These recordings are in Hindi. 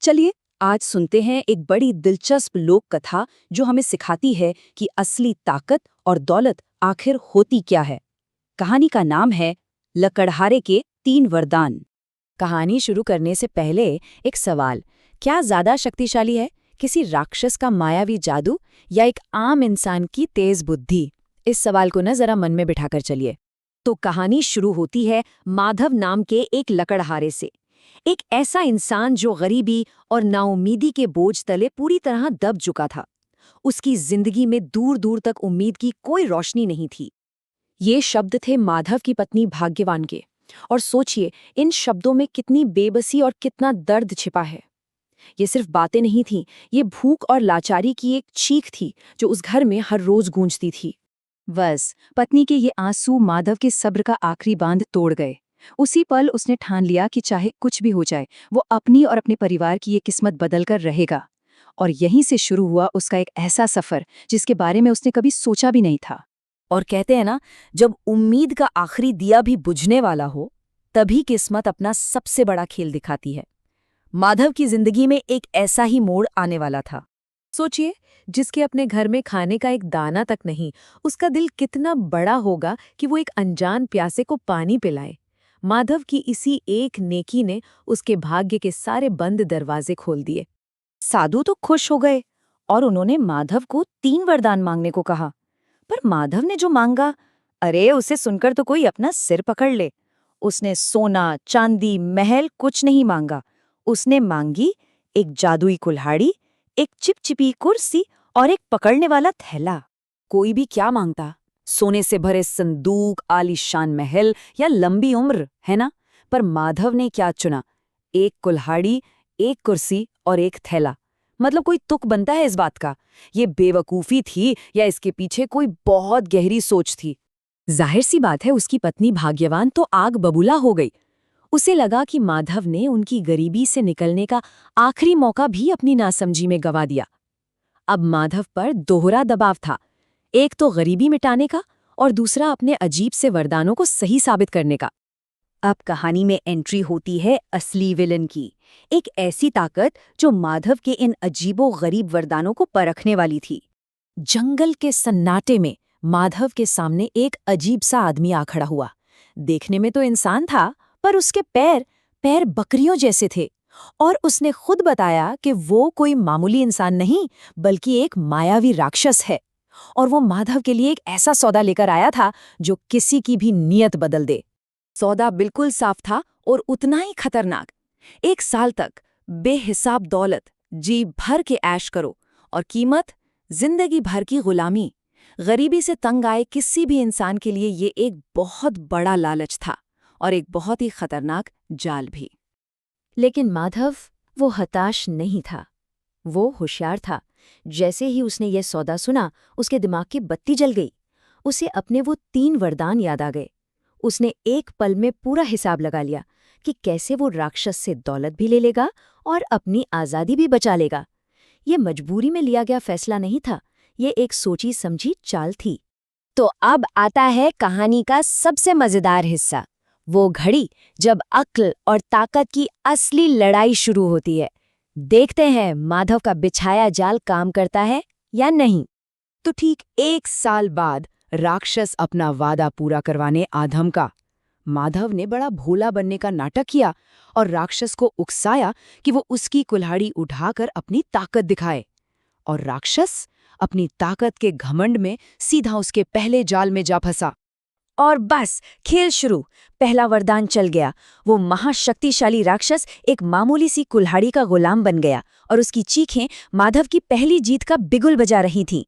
चलिए आज सुनते हैं एक बड़ी दिलचस्प लोक कथा जो हमें सिखाती है कि असली ताकत और दौलत आखिर होती क्या है। कहानी का नाम है लकड़हारे के 3 वरदान। कहानी शुरू करने से पहले एक सवाल, क्या ज्यादा शक्तिशाली है, किसी राक्षस का मायावी जादू या एक आम इंसान की तेज बुद्धि? इस सवाल को न जरा मन में बिठाकर चलिए। तो कहानी शुरू होती है माधव नाम के एक लकड़हारे से। एक ऐसा इंसान जो गरीबी और नाउम्मीदी के बोझ तले पूरी तरह दब चुका था। उसकी जिंदगी में दूर दूर तक उम्मीद की कोई रोशनी नहीं थी। ये शब्द थे माधव की पत्नी भाग्यवान के। और सोचिए, इन शब्दों में कितनी बेबसी और कितना दर्द छिपा है। ये सिर्फ बातें नहीं थीं, ये भूख और लाचारी की एक चीख थी जो उस घर में हर रोज गूंजती थी। बस पत्नी के ये आंसू माधव के सब्र का आखिरी बांध तोड़ गए। उसी पल उसने ठान लिया कि चाहे कुछ भी हो जाए, वो अपनी और अपने परिवार की ये किस्मत बदलकर रहेगा। और यहीं से शुरू हुआ उसका एक ऐसा सफर जिसके बारे में उसने कभी सोचा भी नहीं था। और कहते हैं ना, जब उम्मीद का आखिरी दिया भी बुझने वाला हो, तभी किस्मत अपना सबसे बड़ा खेल दिखाती है। माधव की जिंदगी में एक ऐसा ही मोड़ आने वाला था। सोचिए, जिसके अपने घर में खाने का एक दाना तक नहीं, उसका दिल कितना बड़ा होगा कि वो एक अनजान प्यासे को पानी पिलाए। माधव की इसी एक नेकी ने उसके भाग्य के सारे बंद दरवाजे खोल दिए। साधु तो खुश हो गए और उन्होंने माधव को 3 वरदान मांगने को कहा। पर माधव ने जो मांगा, अरे उसे सुनकर तो कोई अपना सिर पकड़ ले। उसने सोना, चांदी, महल कुछ नहीं मांगा। उसने मांगी एक जादुई कुल्हाड़ी, एक चिपचिपी कुर्सी और एक पकड़ने वाला थैला। कोई भी क्या मांगता, सोने से भरे संदूक, आलीशान महल या लंबी उम्र, है ना? पर माधव ने क्या चुना? एक कुल्हाड़ी, एक कुर्सी और एक थैला। मतलब कोई तुक बनता है इस बात का? ये बेवकूफी थी या इसके पीछे कोई बहुत गहरी सोच थी? जाहिर सी बात है, उसकी पत्नी भाग्यवान तो आग बबूला हो गई। उसे लगा कि माधव ने उनकी गरीबी से निकलने का आखिरी मौका भी अपनी नासमझी में गंवा दिया। अब माधव पर दोहरा दबाव था, एक तो गरीबी मिटाने का और दूसरा अपने अजीब से वरदानों को सही साबित करने का। अब कहानी में एंट्री होती है असली विलन की, एक ऐसी ताकत जो माधव के इन अजीबो गरीब वरदानों को परखने वाली थी। जंगल के सन्नाटे में माधव के सामने एक अजीब सा आदमी आ खड़ा हुआ। देखने में तो इंसान था, पर उसके पैर बकरियों जैसे थे। और उसने खुद बताया कि वो कोई मामूली इंसान नहीं, बल्कि एक मायावी राक्षस है। और वो माधव के लिए एक ऐसा सौदा लेकर आया था जो किसी की भी नीयत बदल दे। सौदा बिल्कुल साफ था और उतना ही खतरनाक। 1 साल तक बेहिसाब दौलत, जी भर के ऐश करो, और कीमत जिंदगी भर की गुलामी। गरीबी से तंग आए किसी भी इंसान के लिए ये एक बहुत बड़ा लालच था और एक बहुत ही खतरनाक जाल भी। लेकिन माधव वो हताश नहीं था, वो होशियार था। जैसे ही उसने ये सौदा सुना, उसके दिमाग की बत्ती जल गई। उसे अपने वो 3 वरदान याद आ गए। उसने एक पल में पूरा हिसाब लगा लिया कि कैसे वो राक्षस से दौलत भी ले लेगा और अपनी आज़ादी भी बचा लेगा। ये मजबूरी में लिया गया फैसला नहीं था, ये एक सोची समझी चाल थी। तो अब आता है कहानी का सबसे मजेदार हिस्सा, वो घड़ी जब अक्ल और ताकत की असली लड़ाई शुरू होती है। देखते हैं माधव का बिछाया जाल काम करता है या नहीं। तो ठीक 1 साल बाद राक्षस अपना वादा पूरा करवाने आ धमका। माधव ने बड़ा भोला बनने का नाटक किया और राक्षस को उकसाया कि वो उसकी कुल्हाड़ी उठाकर अपनी ताकत दिखाए। और राक्षस अपनी ताकत के घमंड में सीधा उसके पहले जाल में जा फंसा। और बस खेल शुरू। पहला वरदान चल गया। वो महाशक्तिशाली राक्षस एक मामूली सी कुल्हाड़ी का गुलाम बन गया और उसकी चीखें माधव की पहली जीत का बिगुल बजा रही थीं।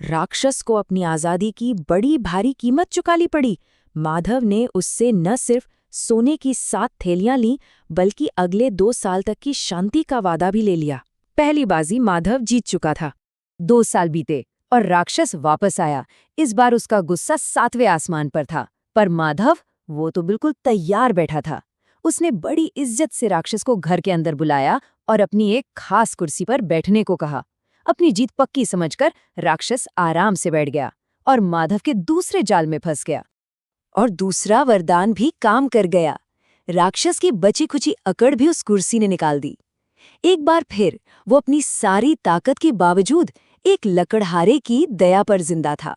राक्षस को अपनी आज़ादी की बड़ी भारी कीमत चुकानी पड़ी। माधव ने उससे न सिर्फ सोने की 7 थैलियां लीं, बल्कि अगले 2 साल तक की शांति का वादा भी ले लिया। पहली बाजी माधव जीत चुका था। 2 साल बीते और राक्षस वापस आया। इस बार उसका गुस्सा 7वें आसमान पर था। पर माधव, वो तो बिल्कुल तैयार बैठा था। उसने बड़ी इज्जत से राक्षस को घर के अंदर बुलाया और अपनी एक खास कुर्सी पर बैठने को कहा। अपनी जीत पक्की समझकर राक्षस आराम से बैठ गया और माधव के दूसरे जाल में फंस गया। और दूसरा वरदान भी काम कर गया। राक्षस की बची खुची अकड़ भी उस कुर्सी ने निकाल दी। एक बार फिर वो अपनी सारी ताकत के बावजूद एक लकड़हारे की दया पर जिंदा था।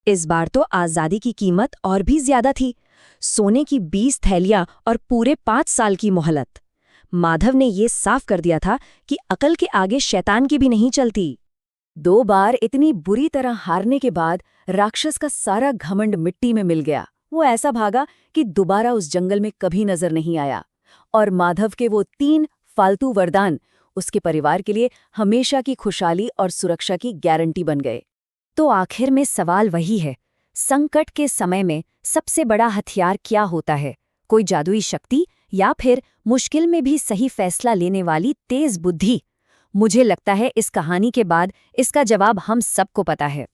इस बार तो आजादी की कीमत और भी ज्यादा थी, सोने की 20 थैलियां और पूरे 5 साल की मोहलत। माधव ने ये साफ कर दिया था कि अकल के आगे शैतान की भी नहीं चलती। 2 बार इतनी बुरी तरह हारने के बाद राक्षस का सारा घमंड मिट्टी में मिल गया। वो ऐसा भागा कि दोबारा उस जंगल में कभी नजर नहीं आया, और माधव के वो 3 फालतू वरदान उसके परिवार के लिए हमेशा की खुशहाली और सुरक्षा की गारंटी बन गए। तो आखिर में सवाल वही है, संकट के समय में सबसे बड़ा हथियार क्या होता है? कोई जादुई शक्ति या फिर मुश्किल में भी सही फैसला लेने वाली तेज बुद्धि? मुझे लगता है इस कहानी के बाद इसका जवाब हम सबको पता है।